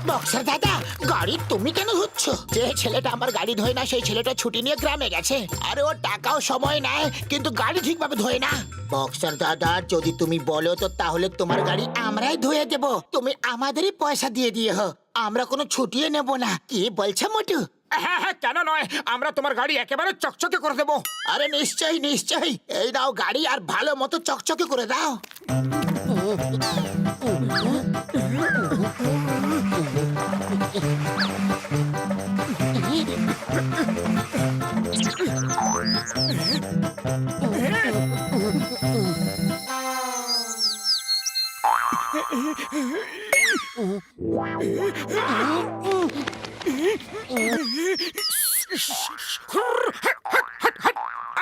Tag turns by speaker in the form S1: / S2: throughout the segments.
S1: Boxer দাদা, গাড়ি তুমি কেন ধুচ্ছ? যে ছেলেটা আমার গাড়ি ধোয় না সেই ছেলেটা ছুটি নিয়ে গ্রামে গেছে। আরে ও টাকাও সময় নেয় কিন্তু গাড়ি ঠিকভাবে ধোয় না। বক্সার দাদা, যদি তুমি বলো তো তাহলে তোমার গাড়ি আমরাই ধুয়ে দেব। তুমি আমাদেরই পয়সা দিয়ে দিও, আমরা কোনো ছুটিয়ে নেব না। কি বলছো মোটু?
S2: হ্যাঁ হ্যাঁ, কেন নয়, আমরা তোমার গাড়ি একেবারে চকচকে করে দেবো।
S1: আরে নিশ্চয়ই নিশ্চয়ই, এই দাও গাড়ি আর ভালো মতো চকচকে করে দাও।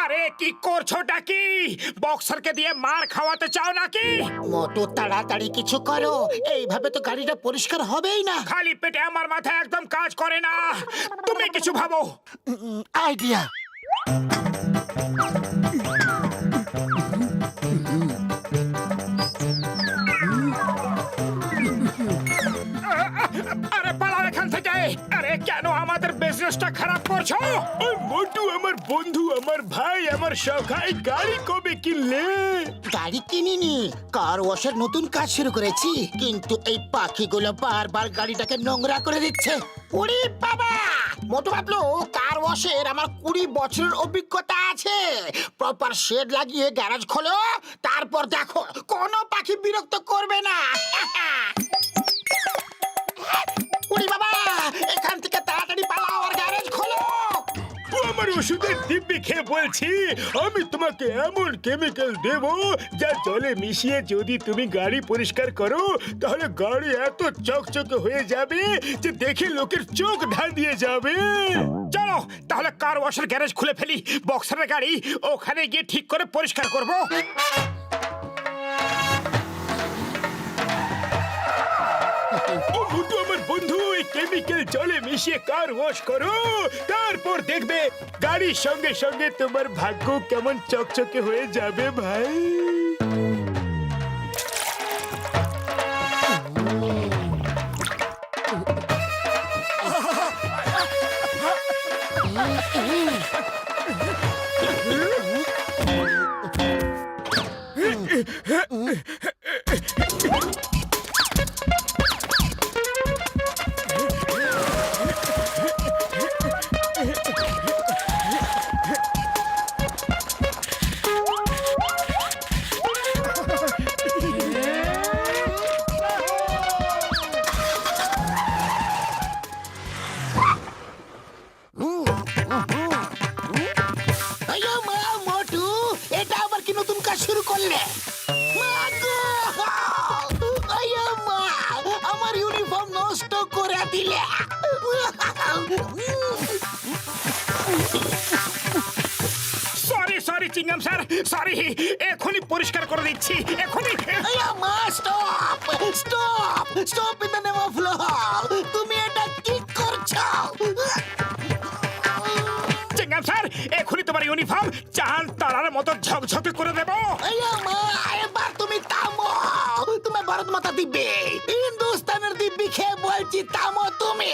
S2: আরে কি করছোটা কি? বক্সারকে দিয়ে মার খাওয়াতে চাও নাকি?
S1: মোটু তাড়াতাড়ি কিছু করো, এইভাবে তো গাড়িটা পরিষ্কার হবেই না।
S2: খালি পেটে আমার মাথা একদম কাজ করে না। তুমি কিছু ভাবো।
S1: আইডিয়া।
S2: আরে পালাও এখান থেকে। আরে কেন আমাদের বিজনেসটা খারাপ করছো? মোটু আমার বন্ধু, আমার ভাই, আমার সখাই গাড়ি কবে কিনলে?
S1: গাড়ি কিনিনি, কার ওয়াশের নতুন কাজ শুরু করেছি, কিন্তু এই পাখিগুলো বারবার গাড়িটাকে নোংরা করে দিচ্ছে। ওরে বাবা, মোটু ভাবলো কার ওয়াশের আমার 20 বছরের অভিজ্ঞতা আছে। প্রপার শেড লাগিয়ে গ্যারেজ খোলো, তারপর দেখো কোনো পাখি বিরক্ত করবে না। ওরে বাবা, এখান থেকে তাড়াতাড়ি পালাও আর গ্যারেজ খোলো।
S2: আমার ওষুধের দিব্যি খেয়ে বলছি, আমি তোমাকে এমন কেমিক্যাল দেব যা জলে মিশিয়ে যদি তুমি গাড়ি পরিষ্কার করো তাহলে গাড়ি এত চকচকে হয়ে যাবে যে দেখে লোকের চোখ ঢাল দিয়ে যাবে। চলো তাহলে কার ওয়াশের গ্যারেজ খুলে ফেলি। বক্সারের গাড়ি ওখানে গিয়ে ঠিক করে পরিষ্কার করবো। আমার বন্ধু, এই কেমিক্যাল জলে মিশিয়ে কার ওয়াশ করো, তারপর দেখবে গাড়ির সঙ্গে সঙ্গে তোমার ভাগ্য কেমন চকচকে হয়ে যাবে ভাই।
S1: আইয়ো মা, মোটু এটা আবার কি নতুন কাজ শুরু করলে? মা গো! আইয়ো মা, আমার ইউনিফর্ম নষ্ট করে দিলে।
S2: Sorry sorry chewing gum sir, sorry. এখনই পরিষ্কার করে দিচ্ছি, এখনই।
S1: আইয়ো মা, stop stop stop in the name of law. তুমি এটা কি করছো?
S2: চিংগাম স্যার, এখনই তোমার ইউনিফর্ম চাঁদ তারার মতো ঝকঝকে করে দেবো।
S1: আইয়ো মা, এবার তুমি থামো। তুমি ভারত মাতা দিব্যি, হিন্দুস্তানের দিব্যি খেয়ে বলছি থামো তুমি।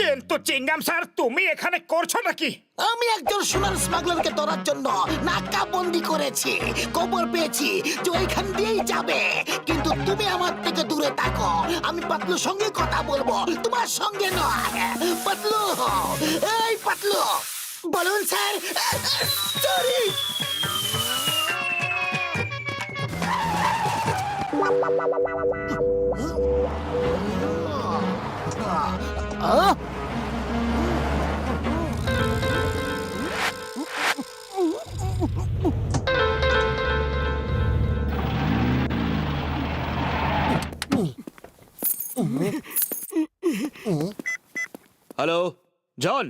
S2: কিন্তু চিংগাম স্যার, তুমি এখানে করছো নাকি?
S1: আমি একজন সোনার স্মাগলারকে ধরার জন্য নাকাবন্দি করেছি। খবর পেয়েছি যে ওইখান দিয়েই যাবে, কিন্তু তুমি আমার থেকে দূরে থাকো। আমি পাতলুর সঙ্গে কথা বলবো, তোমার সঙ্গে নয়। পাতলু, এই পাতলু, বলুন স্যার। সরি।
S3: হ্যালো, জন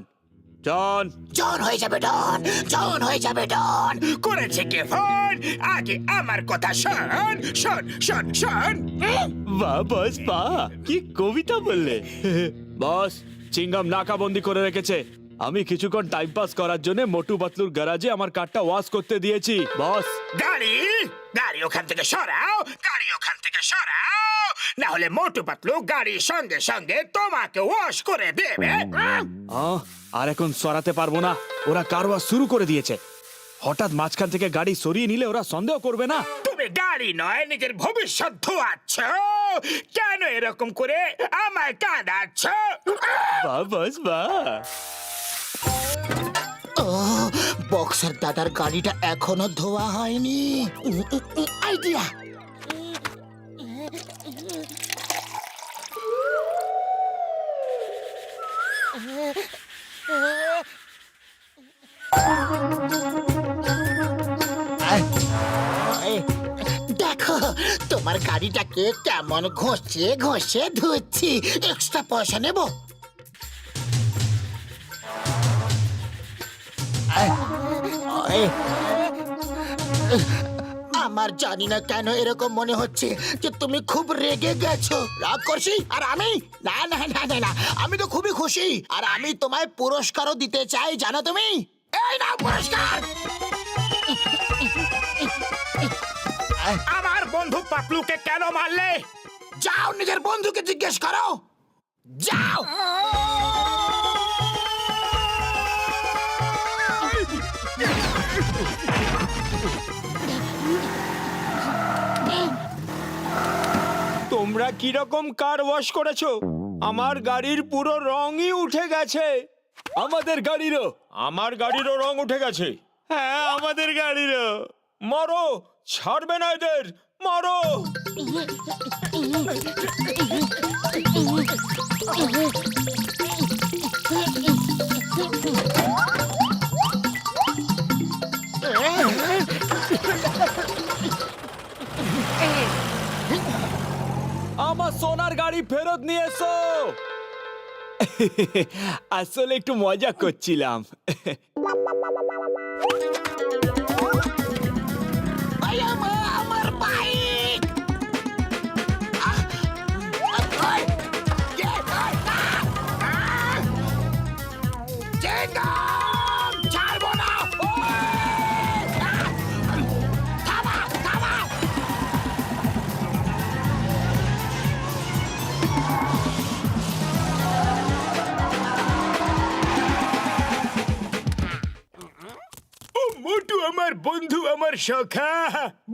S3: জন
S1: জন হয়ে যাবে ডন, জন হয়ে যাবে ডন।
S2: করেছে কে ফোন? আগে আমার কথা শোন, শোন শোন শোন।
S3: বাহ বস বাহ, কি কবিতা বললে। বস, চিংগাম নাকাবন্দি করে রেখেছে। আমি কিছুক্ষণ টাইম পাস করার জন্য মোটু পাতলুর গ্যারাজে আমার কারটা ওয়াশ করতে দিয়েছি বস।
S2: গাড়ি গাড়ি ওখান থেকে সরাও, গাড়ি ওখান থেকে সরাও, না হলে মোটু পাতলু গাড়ির সঙ্গে সঙ্গে তোমাকে ওয়াশ করে দেবে।
S3: আর এখন সরাতে পারবো না, ওরা কার ওয়াশ শুরু করে দিয়েছে। হঠাৎ মাঝখান থেকে গাড়ি সরিয়ে নিলে ওরা সন্দেহ করবে না।
S2: তুমি গাড়ি নয় নিজের ভবিষ্যৎ ধোয়াচ্ছ। কেন এরকম করে আমায় কাঁদাচ্ছ?
S3: বাহ বস বাহ।
S1: বক্সার দাদার গাড়িটা এখনো ধোয়া হয়নি। আইডিয়া। দেখো তোমার গাড়িটাকে কেমন ঘষে ঘষে ধুচ্ছি। এক্সট্রা পয়সা নেব? আমার জানি না কেন এরকম মনে হচ্ছে যে তুমি খুব রেগে গেছো। রাগ করছি? আর আমি না না না না না, আমি তো খুবই খুশি। আর আমি তোমায় পুরস্কারও দিতে চাই, জানো তুমি? এই নাও পুরস্কার।
S2: আমার বন্ধু পাতলুকে কেন মারলে?
S1: যাও নিজের বন্ধুকে জিজ্ঞেস করো, যাও।
S4: তোমরা কিরকম কার ওয়াশ করেছো? আমার গাড়ির পুরো রঙই উঠে গেছে।
S3: আমাদের গাড়িরও।
S4: আমার গাড়িরও রং উঠে গেছে।
S3: হ্যাঁ আমাদের গাড়িরও।
S4: মারো, ছাড়বে না এদের, মারো।
S3: আমার সোনার গাড়ি ফেরত নিয়ে এসো। আসলে একটু মজা করছিলাম।
S1: আমার বাইক। ছাড়বো না। থামা থামা।
S2: ও মোটু আমার বন্ধু, আমার সখা,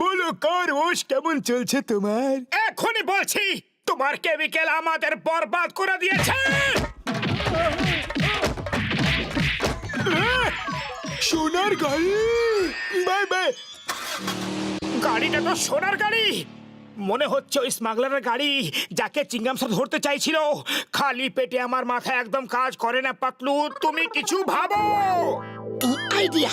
S2: বলো কার ওয়াশ কেমন চলছে তোমার? এখনই বলছি, তোমার কেমিক্যাল আমাদের বরবাদ করে দিয়েছে। সোনার গাড়ি? Bye bye. গাড়িটা তো সোনার গাড়ি। মনে হচ্ছে ওই স্মাগলারের গাড়ি, যাকে চিংগাম স্যার ধরতে চাইছিল। খালি পেটে আমার মাথা একদম কাজ করে না পাতলু, তুমি কিছু ভাবো।
S1: আইডিয়া।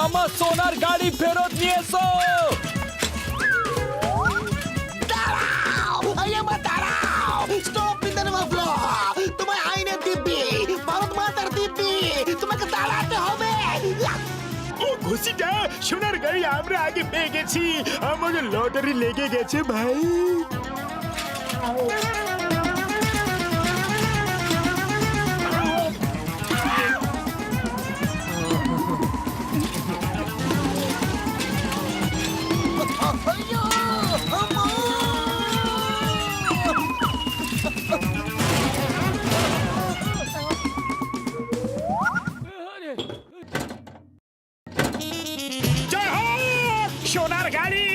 S3: আমার সোনার গাড়ি ফেরত নিয়ে এসো।
S1: দাঁড়াও, আমার দাঁড়াও। Stop in the name of law. তোমায় আইনের দিব্যি, ভারত মাতার দিব্যি, তোমাকে দাঁড়াতে হবে।
S2: ও ঘুষিটা, সোনার গাড়ি আমরা আগে পেয়ে গেছি। আমাদের লটারি লেগে গেছে ভাই। জয় হোক সোনার গাড়ি,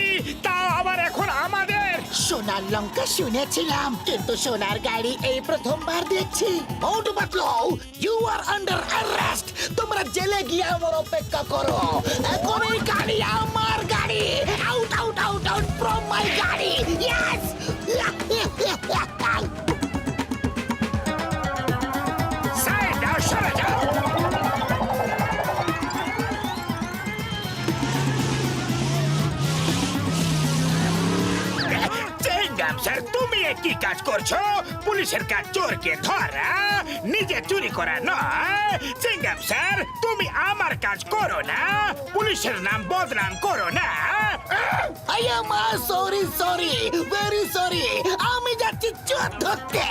S2: তাও আবার এখন আমাদের।
S1: সোনার লঙ্কা শুনেছিলাম, কিন্তু সোনার গাড়ি এই প্রথমবার দেখছি। Motu Patlu, you are under arrest. তোমরা জেলে গিয়ে আমার অপেক্ষা করো। এখন এই গাড়ি আমার গাড়ি। Out out out out from my গাড়ি। ইয়েস।
S2: সাইড দাও, সরে যাও। চিংগাম স্যার তুমি এ কি কাজ করছো? পুলিশের কাজ চোরকে ধরা, নিজে চুরি করা নয়। সিঙ্গাম স্যার তুমি আমার কাজ করো না, পুলিশের নাম বদনাম করো না।
S1: আয়ামা সরি সরি ভেরি সরি, আমি যাচ্ছি চোর ধরতে।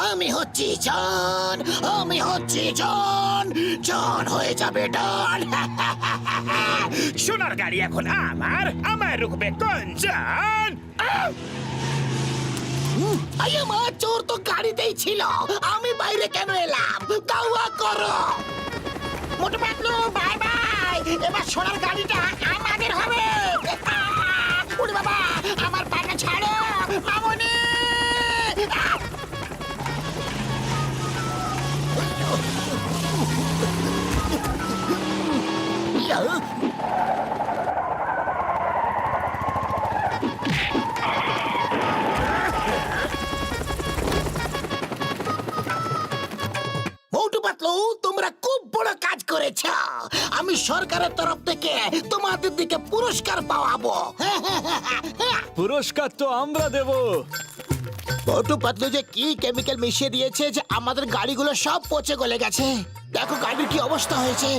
S1: আমি হচ্ছি জন, আমি হচ্ছি জন, জন হয়ে যাবে ডন।
S2: সোনার গাড়ি এখন আমার, আমায় রুখবে কোনজন?
S1: আয়ামা চোর তো গাড়িতেই ছিল, আমি বাইরে কেন এলাম? দাওয়া করো। মোটু পাতলু বাই বাই, এবার সোনার গাড়িটা আমাদের হবে। ওরে বাবা, আমার পাটা ছাড়ো মামনি। মোটু পাতলু তোমরা খুব বড় কাজ করেছ, আমি সরকারের তরফ থেকে তোমাদের দিকে পুরস্কার পাওয়াবো।
S3: পুরস্কার তো আমরা দেব।
S1: মোটু পাতলু যে কি কেমিক্যাল মিশিয়ে দিয়েছে যে আমাদের গাড়িগুলো সব পচে গলে গেছে। দেখো গাড়ির কি অবস্থা হয়েছে।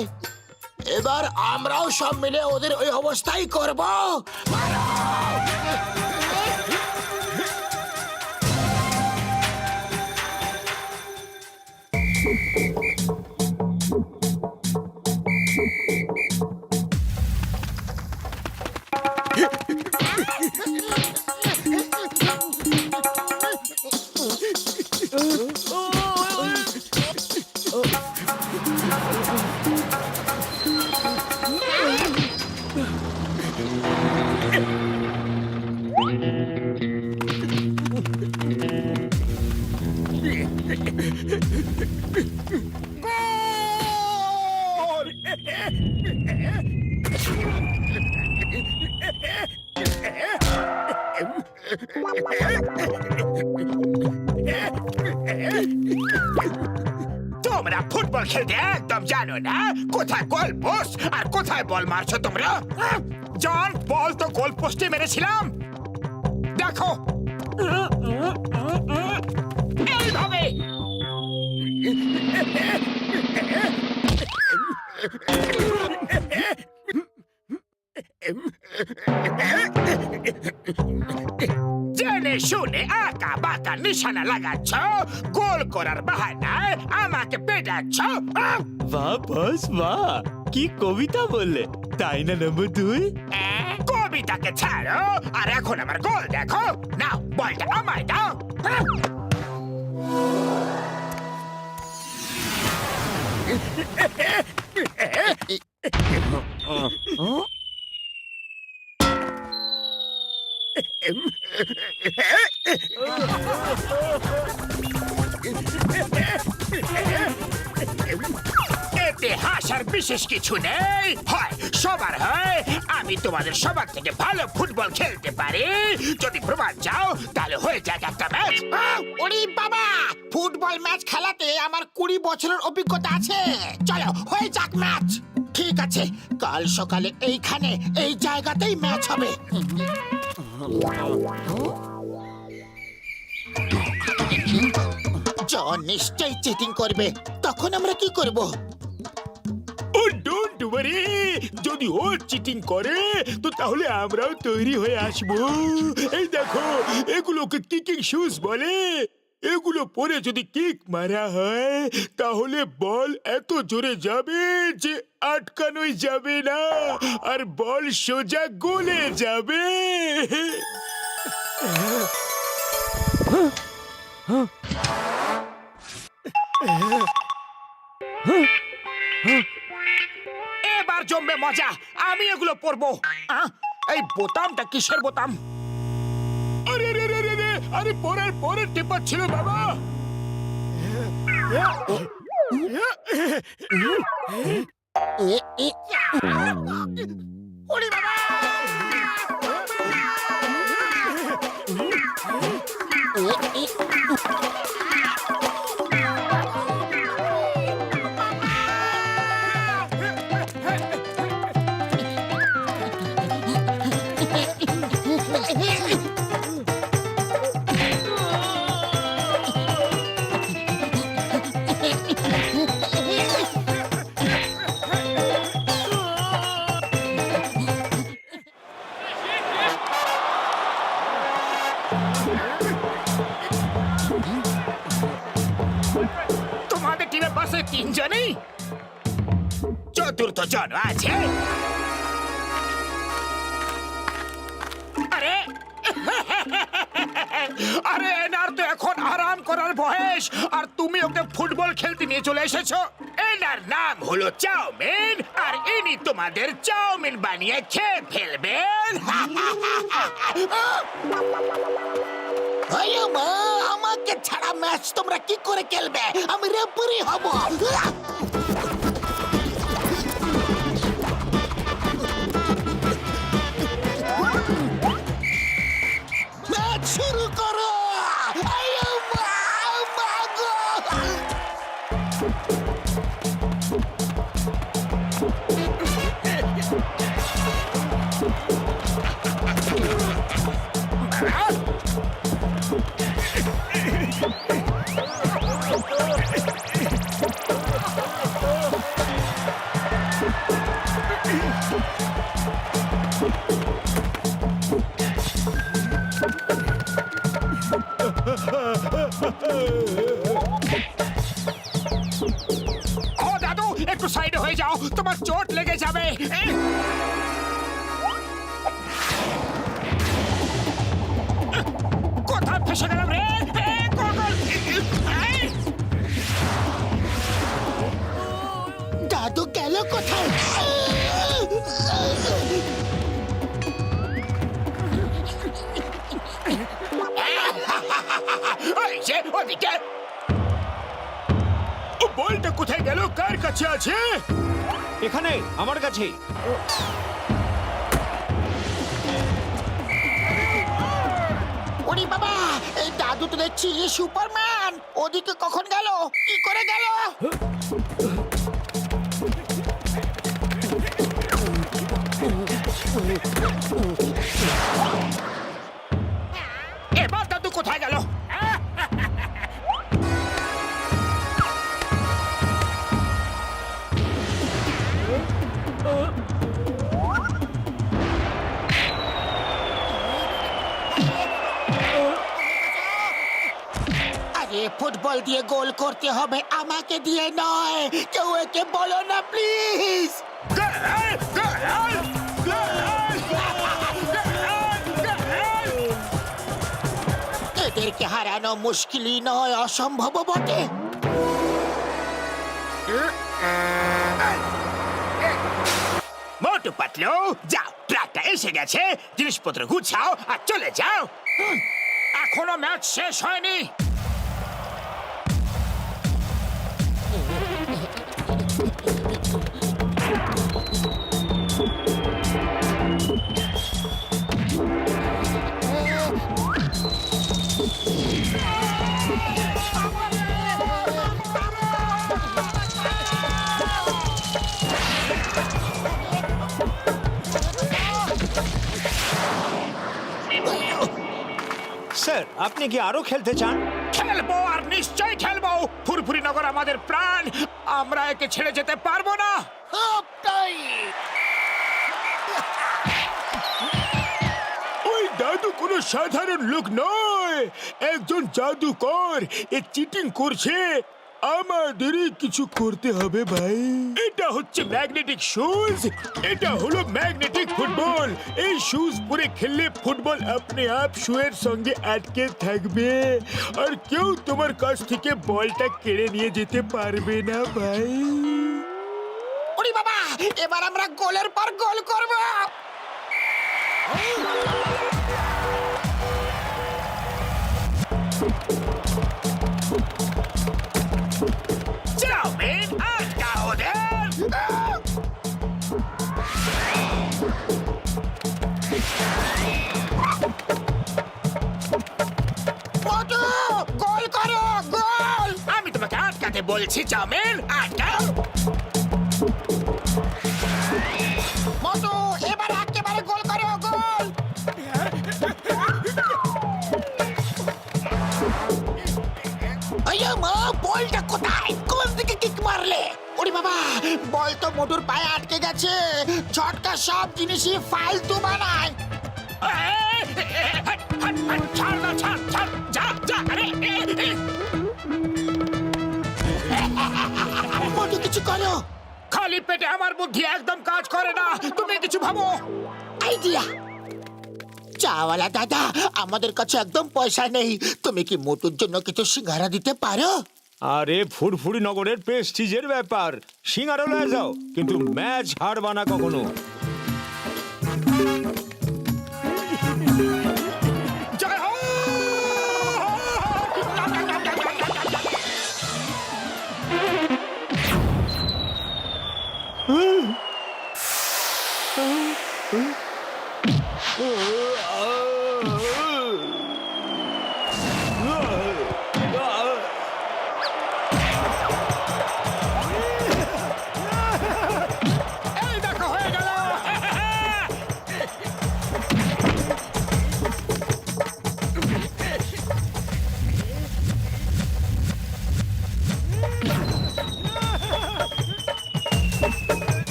S1: এবার আমরাও সব মিলে ওদের ওই অবস্থাই করব।
S2: তোমরা ফুটবল খেলতে একদম জানো না, কোথায় গোল পোস্ট আর কোথায় বল মারছো তোমরা? জন বল তো গোল পোস্টে মেরেছিলাম, দেখো এইভাবে। জেনে শুনে আঁকা বাঁকা নিশানা লাগাচ্ছ, গোল করার বাহানায় আমাকে পেটাচ্ছ।
S3: বাহ বস বাহ, কি কবিতা বললে, তাই না নম্বর 2?
S2: কবিতাকে ছাড়ো, আর এখন আমার গোল দেখো। নাও বলটা আমায় দাও। এতে হাসার বিশেষ কিছু নেই, হয় সবার হয় আমি তোমাদের সবার থেকে ভালো ফুটবল খেলতে পারি। যদি প্রমাণ চাও তাহলে হয়ে যাক একটা ম্যাচ।
S1: ওরে বাবা, ফুটবল ম্যাচ খেলাতে আমার 20 বছরের অভিজ্ঞতা আছে। চলো হয়ে যাক ম্যাচ। ঠিক আছে, কাল সকালে এইখানে এই জায়গাতেই ম্যাচ হবে। জন নিশ্চয়ই চিটিং করবে, তখন আমরা কি করব?
S2: ও ডোন্ট ওয়ারি, যদি ও চিটিং করে তো তাহলে আমরাও তৈরি হয়ে আসবো। এই দেখো, এগুলোকে কিকিং শুজ বলে। এগুলো পরে যদি কিক মারা হয় তাহলে বল এত জোরে যাবে যে আটকানোই যাবে না, আর বল সোজা গোলে যাবে। এবার জমবে মজা, আমি এগুলো পরবো। এই বোতামটা কিসের বোতাম? আরে রে রে রে রে, আরে পরের পরের টিপা ছিল বাবা।
S1: ওরে বাবা! রে বাসে তিনজনই, চতুর্থ জন আছে। আরে আরে এনার তো এখন আরাম করার বয়স, আর তুমি ওকে ফুটবল খেলতে নিয়ে চলে এসেছো। এনার নাম হলো চাউমিন, আর ইনি তোমাদের চাউমিন বানিয়ে খেয়ে ফেলবেন। আমাকে ছাড়া ম্যাচ তোমরা কি করে খেলবে? আমি রেফারি হব। ম্যাচ শুরু করো। ও দাদু, একটু সাইডে হয়ে যাও, তোমার চোট লেগে যাবে। কোথায় ফেসে গেলাম রে? দাদু গেল কোথায়? ওই যে ওদিকে।
S2: ও বলটা কোথায় গেল? কার কাছে আছে?
S4: এখানে আমার কাছে।
S1: ওরে বাবা, এই দাদু তো দেখছি সুপারম্যান। ওদিকে কখন গেল? কি করে গেল? এবার দাদু কোথায় গেল? আরে ফুটবল দিয়ে গোল করতে হবে, আমাকে দিয়ে নয়। কেউ একে বলো না প্লিজ। এদেরকে হারানো মুশকিলই নয়, অসম্ভব বটে। মোটু পাতলু, যাও, ট্রাকটা এসে গেছে, জিনিসপত্র গুছাও আর চলে যাও। এখনো ম্যাচ শেষ হয়নি।
S4: স্যার, আপনি কি আরো খেলতে চান?
S1: খেলবো, আর নিশ্চয়ই খেলবো। ফুরফুরি নগর আমাদের প্রাণ, আমরা একে ছেড়ে যেতে পারবো না।
S2: ওই দাদু কোনো সাধারণ লোক নয়, একজন জাদুকর। এ চিটিং করছে, আমাদেরই কিছু করতে হবে ভাই। এটা হচ্ছে ম্যাগনেটিক শুজ, এটা হলো ম্যাগনেটিক ফুটবল। এই শুজ পরে খেললে ফুটবল আপনি আপ শুয়ের সঙ্গে আটকে থাকবে, আর কেউ তোমার কাছ থেকে বলটা কেড়ে নিয়ে যেতে পারবে না ভাই।
S1: ওরে বাবা, এবার আমরা গোলের পর গোল করব। চাউমিন, আটকা ওদের। মোটু, গোল করো, গোল। আমি তোমাকে আটকাতে বলছি, চাউমিন, আটকাও। মোটু, এবার একেবারে গোল করো, গোল। আইয়া মা, বলটা কোথায়? কোন দিকে কিক মারলে? ওরে বাবা, বল তো মোটুর পায়ে আটকে গেছে। ঝটকা সব জিনিসই ফালতু বানায়। ছাড় না, ছাড়, ছাড়, যা, যা, আরে। করো।
S5: খালি পেটে আমার বুদ্ধি একদম কাজ করে না, তুমি কিছু ভাবো।
S1: আইডিয়া। চাওয়ালা দাদা, আমাদের কাছে একদম পয়সা নেই, তুমি কি মোটুর জন্য কিছু সিঙ্গারা দিতে পারো?
S4: আরে ফুরফুরি নগরের প্রেস্টিজের ব্যাপার, সিঙ্গারা লয়ে যাও, কিন্তু ম্যাচ হারবা না কখনো।
S5: জয় হো! এই দেখো হয়ে গেল।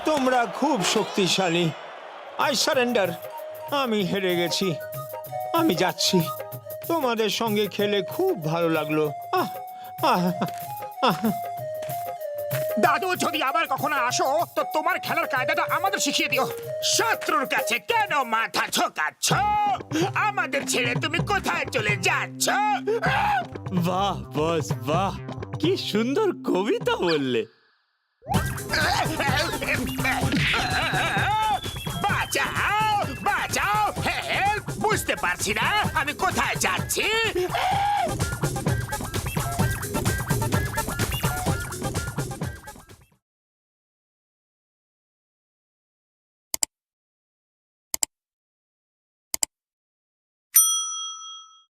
S4: তোমরা খুব শক্তিশালী। আই সারেন্ডার, আমি হেরে গেছি, আমি যাচ্ছি। তোমাদের সঙ্গে খেলে খুব ভালো লাগলো। আহ আহ আহ
S5: দাদু, যদি আবার কখনো আসো তো তোমার খেলার কায়দাটা আমাদের শিখিয়ে দিও। শত্রুর কাছে কেন মাথা ঝোকাচ্ছ? আমাদের ছেড়ে তুমি কোথায় চলে যাচ্ছ?
S3: বাহ বস বাহ, কি সুন্দর কবিতা বললে।
S5: বাঁচাও, বাঁচাও, হেল্প! বুঝতে পারছি না আমি কোথায় যাচ্ছি।